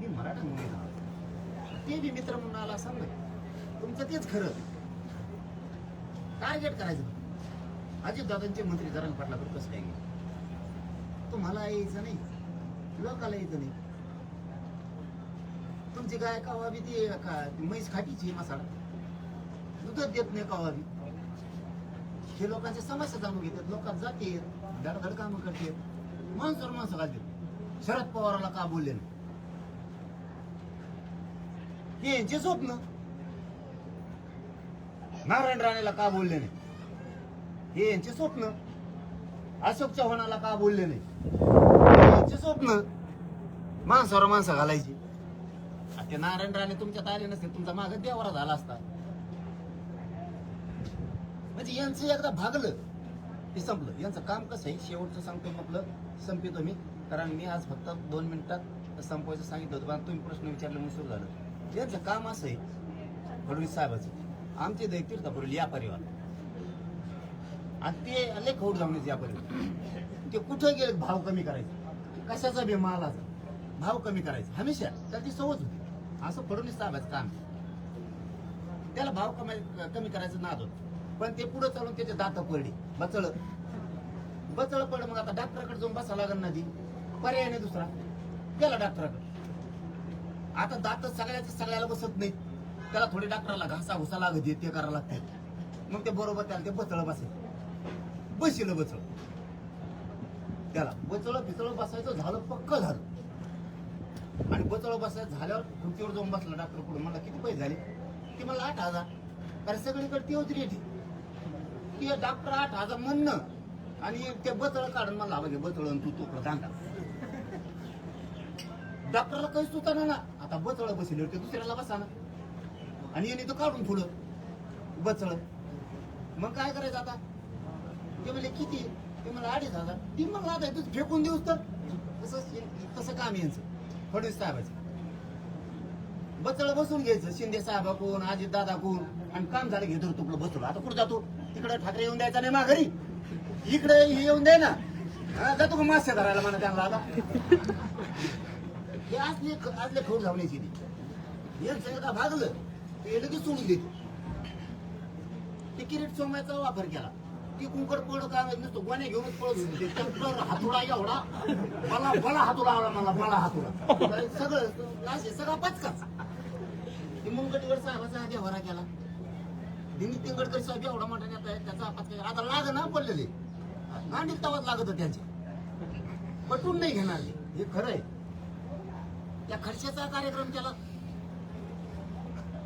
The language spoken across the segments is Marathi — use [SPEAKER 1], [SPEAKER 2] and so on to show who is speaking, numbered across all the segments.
[SPEAKER 1] मी मराठा मुलीला ते बी मित्र म्हणून आला असाल ना, तुमचं तेच खरं. टार्गेट करायचं. अजित दादांचे मंत्री जरांगे पाटलाकडे कसं काय गेले? तुम्हाला यायचं नाही, लोकाला यायचं नाही. तुमची गाय कावाबी ती म्हैस खाटीची मसाला दूधच देत नाही कावाबी. हे लोकांच्या समस्या जाणून घेतात, लोकांना जाते धडधड कामं करते, माणसावर माणसं घालते. शरद पवाराला का बोलले नाही? हे यांचे स्वप्न. नारायण राणेला का बोलले नाही? हे यांचे स्वप्न. अशोक चव्हाणाला का बोलले नाही? हे यांचे स्वप्न. माणसावर माणसं घालायची. ते नारायण राणे तुमच्यात आले नसते, तुमचा माग देवारा झाला असता. म्हणजे यांचं एकदा भागलं ते संपलं. यांचं काम कसं आहे, शेवटचं सांगतो आपलं, संपितो मी. कारण मी आज फक्त 2 मिनिटात संपवायचं सांगितलं होतं, पण तुम्ही प्रश्न विचारल्यामुळे सुरू झालं. यांचं काम असं आहे फडणवीस साहेबाचं, आमचे दै तीर्थापुरील या परिवार आणि ते लय खौट जाऊन या परिवार. ते कुठं गेले भाव कमी करायचे, कशाचा बी मालाचा भाव कमी करायचा हमेशा. त्याची सवच होती. असं फडणवीस साहेबाचं काम. त्याला भाव कमी करायचं नाद होत. पण ते पुढे चालून त्याचे दात पडली, बचळ पडलं. मग आता डॉक्टरकडे जाऊन बसा लागेल ना, ती पर्याय नाही दुसरा, त्याला डॉक्टरकडे. आता दात सगळ्याला बसत नाही, त्याला थोडे डॉक्टरला घासा घुसा लागत, ते करावं लागते. मग ते बरोबर त्याला ते बचळ बसेल बचळ. त्याला बचळ फिचळ बसायचं झालं, पक्क झालं. आणि बचळ बसायचं झाल्यावर खुर्चीवर जाऊन बसला डॉक्टर पुढे. मला किती पैसे झाले? ते मला 8,000. कारण सगळीकडे ती होती रेटी. ती डॉक्टर 8,000 म्हणणं आणि ते बचळ काढून मला हवं, बचळ तू तुकडं दांडा. डॉक्टरला काही सुचना ना. आता बचळ बसले ते दुसऱ्याला बसा ना, आणि याने तो काढून फुलं बचळ. मग काय करायचं आता? ते म्हणले किती? ते मला 2,500. ती मग आता फेकून देऊस तर तसं काम यांचं फडणवीस साहेबाचं. बचळ बसून घ्यायचं, शिंदे साहेबा कोण, अजित दादा कोण, आणि काम झालं घेतो तुकडं बसलो. आता कुठं जातो? तिकडे ठाकरे येऊन द्यायचा नाही माघारी, इकडे हे येऊन द्याय ना. जातो का मासे धरायला म्हणा त्यांना? आता हे आजले खौट धावण्याची ती. यांचं एकदा भागलं ते लगेच सोडून देते. ते किरीट सोम्याचा वापर केला. ती कुंकड पड काय नसतो, गोण्या घेऊनच पळत होते. टक्कर हातोडा एवढा, मला हातोडा आवडा, मला हातोडा सगळा पचकाच. ते मुंगटीवर साहेबाचा देवारा केला. दिनी तिंगडकर साहेब एवढा मोठा नेता आहे, त्याचा पचका आता लाग ना पडलेले गांडीत तवाच लागत त्यांचे. पटून नाही घेणार हे खरं आहे. त्या खर्चाचा कार्यक्रम केला.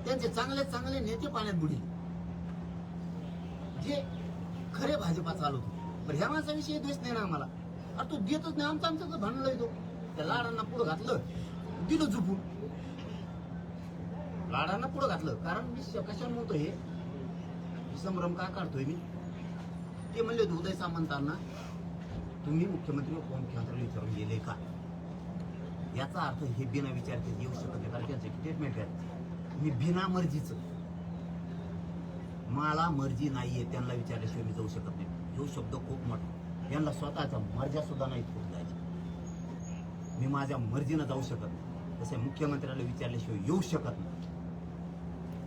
[SPEAKER 1] त्यांचे चांगले नेते पाण्यात बुडले, जे खरे भाजपा चालवत होते. पण ह्या माणसाविषयी द्वेष नाही ना आम्हाला. अरे तो देतच नाही, आमचं भांडलं येतो. त्या लाडांना पुढं घातलं, दिलं झुपून. लाडांना पुढं घातलं. कारण मी कशावर म्हणतो हे संभ्रम का काढतोय मी? ते म्हणले उदय सामंतांना तुम्ही मुख्यमंत्री उपमुख्यमंत्री विचारून गेले का? याचा अर्थ हे बिना विचारते येऊ शकत नाही. कारण त्यांचे स्टेटमेंट आहे, मी बिना मर्जीच, मला मर्जी नाहीये, त्यांना विचारल्याशिवाय मी जाऊ शकत नाही. हे शब्द खूप मोठा. यांना स्वतःचा मर्जा सुद्धा नाही जायची. मी माझ्या मर्जीनं जाऊ शकत नाही, तसे मुख्यमंत्र्याला विचारल्याशिवाय येऊ शकत नाही.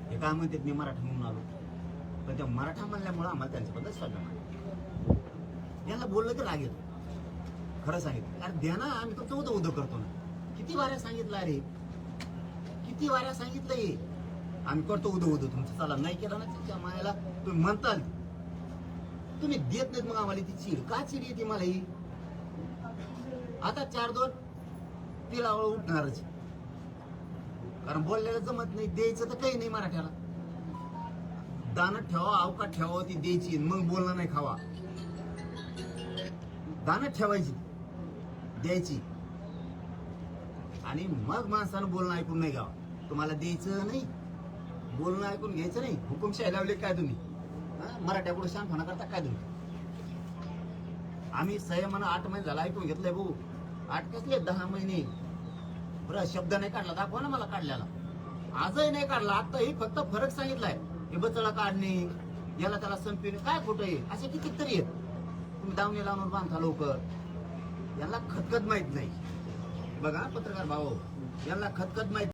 [SPEAKER 1] हे काय म्हणतात, मी मराठा म्हणून आलो. पण त्या मराठा म्हणल्यामुळे आम्हाला त्यांच्याबद्दल श्रद्धा नाही. यांना बोललं तर राग येतो. खरं सांगितलं अरे द्या ना, आम्ही तुमचं उदं करतो ना. किती वाऱ्या सांगितलं अरे, किती वाऱ्या सांगितलंय आम्ही करतो उदं तुमचं. चला नाही केलं ना तिच्या मायाला तुम्ही म्हणताल, तुम्ही देत नाहीत. मग आम्हाला ती चीड का चीड येते मला ही? आता 4-2 तिळावळ उठणारच. कारण बोललेलं जमत नाही, द्यायचं तर काही नाही. मराठ्याला दानत ठेवा, अवकाश ठेवा, ती द्यायची. मग बोलणं नाही खावा. दानत ठेवायची, द्यायची, आणि मग माणसानं बोलणं ऐकून नाही घ्यावं. तुम्हाला द्यायचं नाही, बोलणं ऐकून घ्यायचं नाही. हुकुमशाही लावले काय तुम्ही? मराठ्या पुढे शांतपणा करता काय तुम्ही? आम्ही संयमानं 8 महिने झाला ऐकून घेतलंय भाऊ. 8 कसले 10 महिने. बरं शब्द नाही काढला, दाखवा ना मला काढल्याला. आजही नाही काढला. आताही फक्त फरक सांगितलाय. हे बचळा काढणे, याला त्याला संपविणे, काय खोटं आहे. असे कितीतरी आहेत. तुम्ही दावणी लावून बांधता लोक, याला खतखत माहित नाही. बघा पत्रकार भाऊ, यांना खतखत माहिती